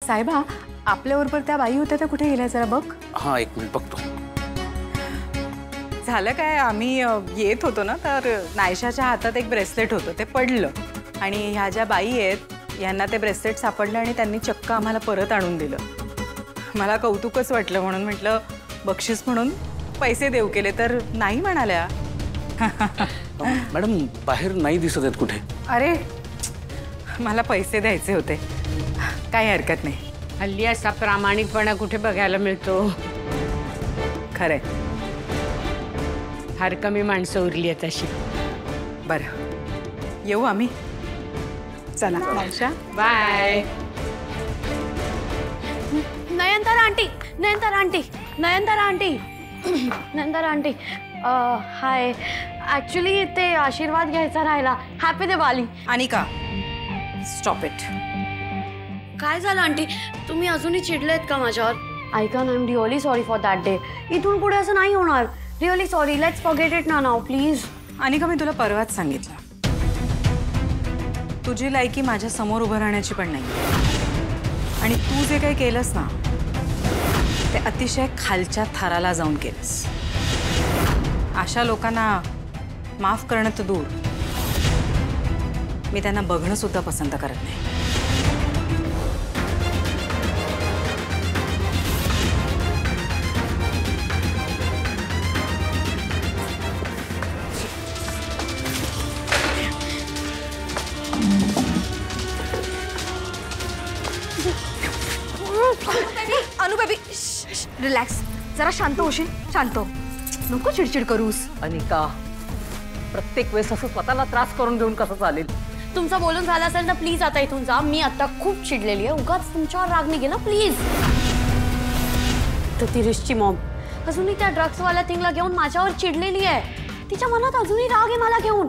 साहेबा आपल्याबरोबर त्या बाई होत्या त्या कुठे गेल्या जरा बघ. हां एक मिनिट बघतो. झालं काय आम्ही येत होतो ना तर नायशाच्या हातात एक ब्रेसलेट होतं ते पडलं आणि ह्या ज्या बाई आहेत यांना ते ब्रेसलेट सापडलं आणि त्यांनी चक्क आम्हाला परत आणून दिलं. मला कौतुकच वाटलं म्हणून म्हटलं बक्षीस म्हणून पैसे देऊ केले तर नाही म्हणाल्या. मॅडम बाहेर नाही दिसत आहेत कुठे. अरे मला पैसे द्यायचे होते. काही हरकत नाही. हल्ली असा प्रामाणिकपणा कुठे बघायला मिळतो. खरंय. फार कमी माणसं उरली आहेत अशी. बरं येऊ आम्ही. चला Naisha bye. Nayantara aunty, Nayantara aunty, Nayantara aunty, Nayantara aunty. Hi, actually ते आशीर्वाद घ्यायचा राहिला. Happy Diwali. Anika stop it. काय झालं आंटी, तुम्ही अजूनही चिडलेत का माझ्यावर? ऐका ना, I am really sorry for that day. इथून पुढे असं नाही होणार. Really sorry. Let's forget it ना नाव प्लीज. अनिका मी तुला परवाच सांगितलं तुझी लायकी माझ्या समोर उभं राहण्याची पण नाही आणि तू जे काही केलंस ना ते अतिशय खालच्या थराला जाऊन केलंस. अशा लोकांना माफ करणं तर दूर मी त्यांना बघणं सुद्धा पसंत करत नाही. अनु बेबी रिलॅक्स. जरा शांत होशील. शांत हो. नको चिडचिड करूस. अनिका प्रत्येक वेळेस असं स्वतःला त्रास करून घेऊन कसं चालेल. तुमचं बोलून झालं असेल तर प्लीज आता इथून जा. मी आता खूप चिडलेली आहे. उगाच तुमच्यावर राग निघेल ना प्लीज. तर ती रिशची मॉम अजूनही त्या ड्रग्सवाल्या थिंगला घेऊन माझ्यावर चिडलेली आहे. तिच्या मनात अजूनही राग आहे मला घेऊन.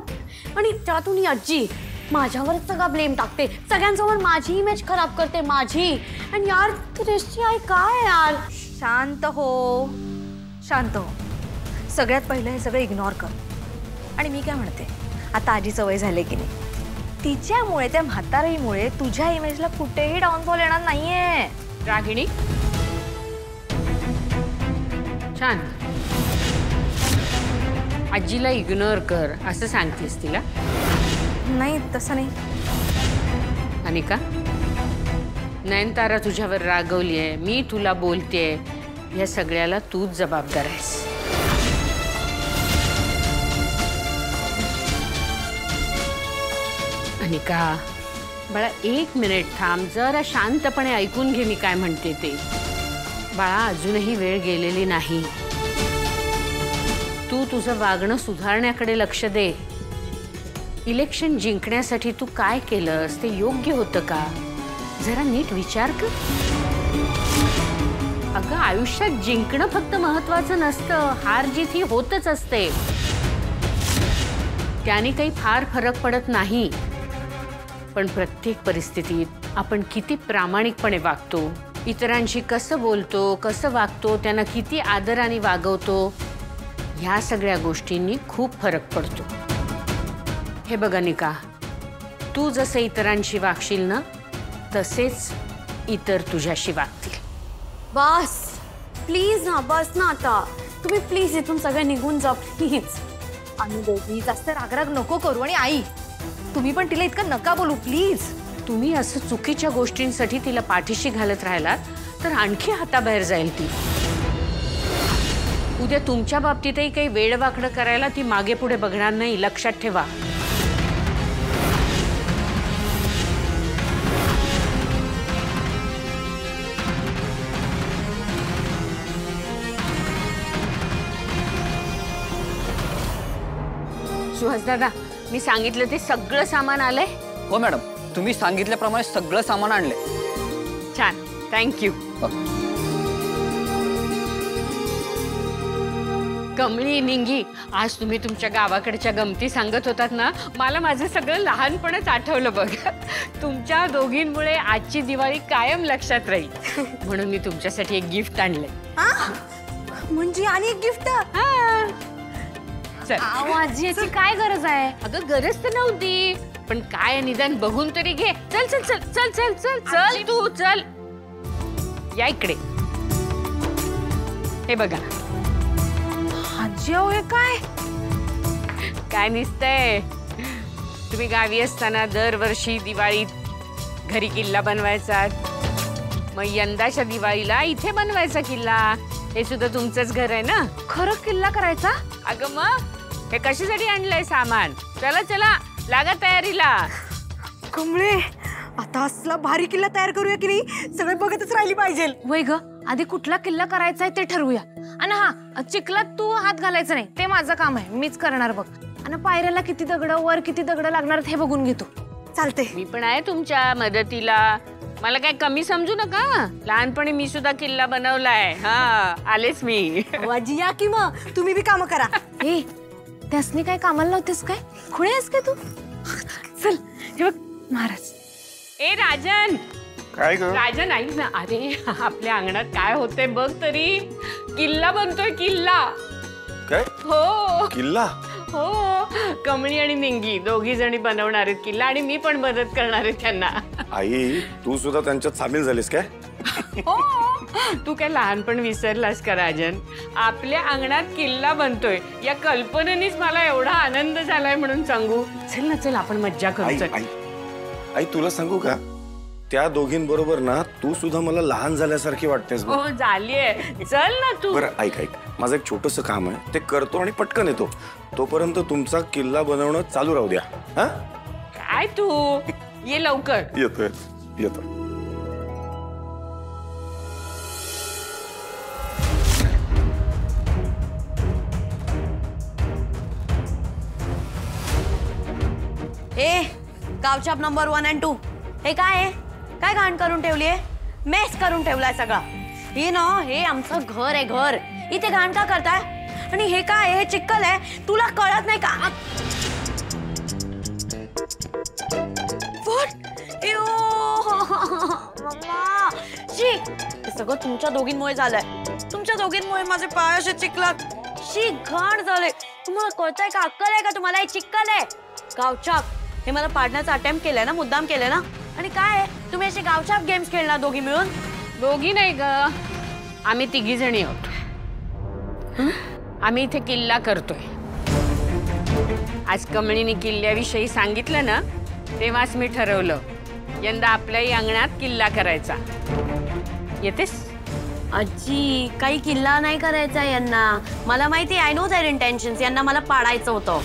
आणि त्यातून ही आजी माझ्यावरच सगळा ब्लेम टाकते. सगळ्यांसमोर माझी इमेज खराब करते माझी. आणि यार ती रिशची आई काय यार. शांत हो. शांत हो. सगळ्यात पहिलं हे सगळं इग्नोर कर. आणि मी काय म्हणते आता आजी सवय झाली की नाही तिच्यामुळे त्या म्हातारीमुळे तुझ्या इमेजला कुठेही डाऊनफॉल येणार नाहीये. रागिणी छान. आजीला इग्नोर कर असं सांगतेस तिला. नाही तसं नाही. अनिका नयनतारा तुझ्यावर रागवली आहे. मी तुला बोलते या सगळ्याला तूच जबाबदार आहेस. अनिका बाळा एक मिनिट थांब. जरा शांतपणे ऐकून घे मी काय म्हणते ते. बाळा अजूनही वेळ गेलेली नाही. तू तुझं वागणं सुधारण्याकडे लक्ष दे. इलेक्शन जिंकण्यासाठी तू काय केलंस ते योग्य होतं का जरा नीट विचार कर. अगं आयुष्यात जिंकणं फक्त महत्वाचं नसतं. हार जीत ही होतच असते. त्याने काही फार फरक पडत नाही. पण प्रत्येक परिस्थितीत आपण किती प्रामाणिकपणे वागतो, इतरांशी कसं बोलतो, कसं वागतो, त्यांना किती आदराने वागवतो, ह्या सगळ्या गोष्टींनी खूप फरक पडतो. हे बघ अनिका, तू जसं इतरांशी वागशील ना तसेच इतर तुझ्याशी वागतील. बस प्लीज ना. बस ना आता. तुम्ही प्लीज इथून सगळे निघून जा प्लीज. अनु बेबी जास्त रागराग नको करू. आणि आई तुम्ही पण तिला इतकं नका बोलू प्लीज. तुम्ही असं चुकीच्या गोष्टींसाठी तिला पाठीशी घालत राहिलात तर आणखी हाताबाहेर जाईल ती. उद्या तुमच्या बाबतीतही काही वेडवाकडं करायला ती मागे पुढे बघणार नाही. लक्षात ठेवा. सुहास दादा मी सांगितलं ते सगळं सामान आलंय. हो मॅडम तुम्ही सांगितल्याप्रमाणे सगळं सामान आणले. छान थँक्यू. कमळी निंगी आज तुम्ही तुमच्या गावाकडच्या गमती सांगत होतात ना मला माझं सगळं लहानपणच आठवलं बघा. तुमच्या दोघींमुळे आजची दिवाळी कायम लक्षात राहील. म्हणून मी तुमच्यासाठी एक गिफ्ट आणलंय. म्हणजे आणि एक गिफ्ट. आजी याची काय गरज आहे. अगं गरज तर नव्हती पण काय निदान बघून तरी घे. चल चल चल चल चल चल चल तू चल. या इकडे. हे बघा. आजी अहो हे काय? काय निसतंय. तुम्ही गावी असताना दरवर्षी दिवाळीत घरी किल्ला बनवायचा. मग यंदाच्या दिवाळीला इथे बनवायचा किल्ला. हे सुद्धा तुमचंच घर आहे ना. खरं किल्ला करायचा? अगं मग हे कशासाठी आणलंय सामान. चला चला लागा तयारीला. कमळे आता असला भारी किल्ला तयार करूया की नाही सगळे बघतच राहिली पाहिजे. वय ग आधी कुठला किल्ला करायचा आहे ते ठरवूया. आणि हा चिखलात तू हात घालायचा नाही ते माझं काम आहे मीच करणार बघ. आणि पायऱ्याला किती दगड वर किती दगड लागणार हे बघून घेतो. चालते. मी पण आहे तुमच्या मदतीला. मला काय कमी समजू नका. लहानपणी मी सुद्धा किल्ला बनवलाय. हा आलेच मी. आजी या की मग तुम्ही बी काम करा. ए त्यासनी काय कामाला लावतेस काय? खुळे आहेस काय तू? चल हे बघ महाराज. ए राजन. काय ग? राजन ऐक ना. अरे आपल्या अंगणात काय होतंय बघ तरी. किल्ला बनतोय किल्ला. काय हो किल्ला? हो. कमळी आणि निंगी दोघी जणी बनवणार आहेत किल्ला आणि मी पण मदत करणार आहे त्यांना. आई तू सुद्धा त्यांच्यात सामील झालीस काय? हो. तू काय लहानपण विसरलास का राजन. आपल्या अंगणात किल्ला बनतोय या कल्पनेनेच मला एवढा आनंद झालाय म्हणून सांगू. चल ना चल आपण मज्जा करू. आई चल. आई आई तुला सांगू का त्या दोघींबरोबर ना तू सुद्धा मला लहान झाल्यासारखी वाटतेस बघ. हो झालीये. चल ना तू. बरं ऐक ऐक माझं एक छोटंसं काम आहे ते करतो आणि पटकन येतो. तोपर्यंत तुमचा किल्ला बनवणं चालू राहू द्या. हा काय तू ये लवकर. येतोय येतो. ए गावछाप नंबर 1 आणि 2 हे काय आहे? काय घाण करून ठेवली आहे? मेस करून ठेवलाय सगळा. हे ना हे आमचं घर आहे घर. इथे घाण का करताय? आणि हे काय हे चिक्कल आहे तुला कळत नाही का? मम्मा शी हे सगळं तुमच्या दोघींमुळे झालंय. तुमच्या दोघींमुळे माझे पाय असे चिखलात शी घाण झाले. तुम्हाला कळतंय का? अक्कल आहे का तुम्हाला? हे चिक्कल आहे. गावछाप हे मला पाडण्याचा अटेम्प्ट केलाय ना मुद्दाम केलंय ना. आणि काय तुम्ही असे गावछाप गेम्स खेळणार दोघी मिळून? दोघी नाही ग आम्ही तिघी जणी आहोत. आम्ही इथे किल्ला करतोय. आज कमळीने किल्ल्याविषयी सांगितलं ना तेव्हाच मी ठरवलं यंदा आपल्याही अंगणात किल्ला करायचा. येतेस? आजी काही किल्ला नाही करायचा यांना. मला माहिती आय नो देअर इंटेन्शन्स. यांना मला पाडायचं होतं.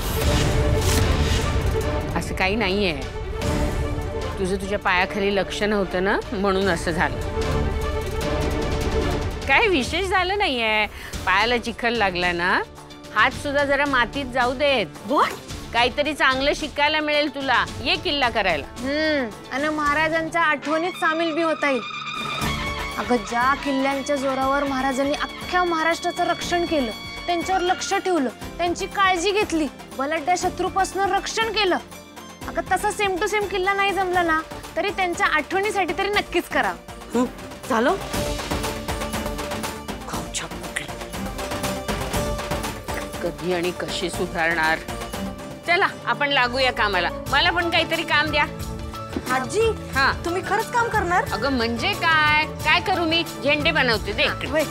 असं काही नाहीये. तुझं तुझ्या पायाखाली लक्ष नव्हतं ना म्हणून असं झालं. काय विशेष झालं नाहीये. पायाला चिखल लागला ना हात सुद्धा जरा मातीत जाऊ देत. काहीतरी चांगलं शिकायला मिळेल तुला. ये किल्ला करायला. आणि महाराजांच्या आठवणीत सामील बी होता येईल. अगं ज्या किल्ल्यांच्या जोरावर महाराजांनी अख्ख्या महाराष्ट्राचं रक्षण केलं त्यांच्यावर लक्ष ठेवलं त्यांची काळजी घेतली बलाढ्य शत्रूपासून रक्षण केलं. अगं तसा सेम टू सेम किल्ला नाही जमला ना तरी त्यांच्या आठवणीसाठी तरी नक्कीच करा. झालं कधी आणि कशी सुधारणार. चला आपण लागूया कामाला. मला पण काहीतरी काम द्या. आजी हा तुम्ही खरंच काम करणार? अगं म्हणजे काय काय करू मी. झेंडे बनवते दे. वय